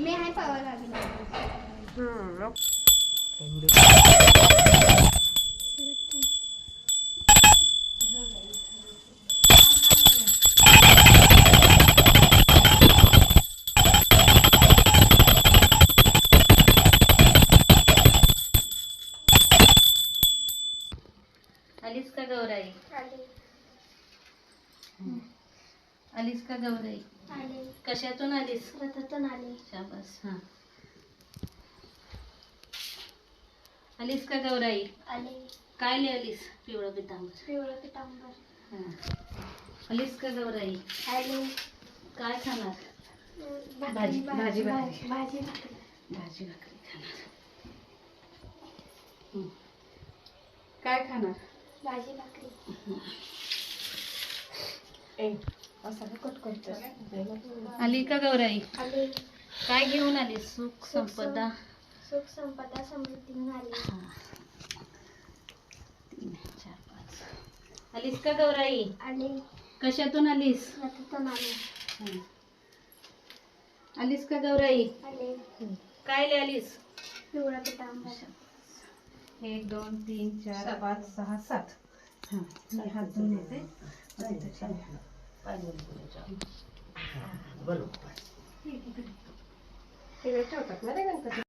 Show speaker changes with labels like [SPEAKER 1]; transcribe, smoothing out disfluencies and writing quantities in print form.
[SPEAKER 1] मी आहे पावर लागेल.
[SPEAKER 2] आलीस का गौराई? आलीस का गौराई? कशातून आलीस?
[SPEAKER 1] रथातून आले.
[SPEAKER 2] शाबास. हा. आलीस का गौराई?
[SPEAKER 1] आले.
[SPEAKER 2] काय लिहिलीस? पिवळं पितांबर.
[SPEAKER 1] पिवळं पितांबर.
[SPEAKER 2] हा. आलीस का गौराई?
[SPEAKER 1] आले.
[SPEAKER 2] काय खाणार?
[SPEAKER 1] भाजी भाकरी.
[SPEAKER 2] भाजी भाकरी खाणार. काय खाणार?
[SPEAKER 1] भाजी भाकरी.
[SPEAKER 2] आली का गौराई?
[SPEAKER 1] आले.
[SPEAKER 2] काय घेऊन आली? सुख संपदा.
[SPEAKER 1] सुख संपदा समृद्धी आली.
[SPEAKER 2] 3 4 5. आलीस का गौराई?
[SPEAKER 1] आले.
[SPEAKER 2] कशातून आलीस?
[SPEAKER 1] रथातून आले.
[SPEAKER 2] हा. आलीस का गौराई?
[SPEAKER 1] आले.
[SPEAKER 2] काय लिहिलीस?
[SPEAKER 1] पिवळं पितांबर.
[SPEAKER 2] 1 2 3 4 5 6 7. हा. मी हात धुवून येते.
[SPEAKER 3] बरोबर.
[SPEAKER 1] ठेवतात ना रे गणपती.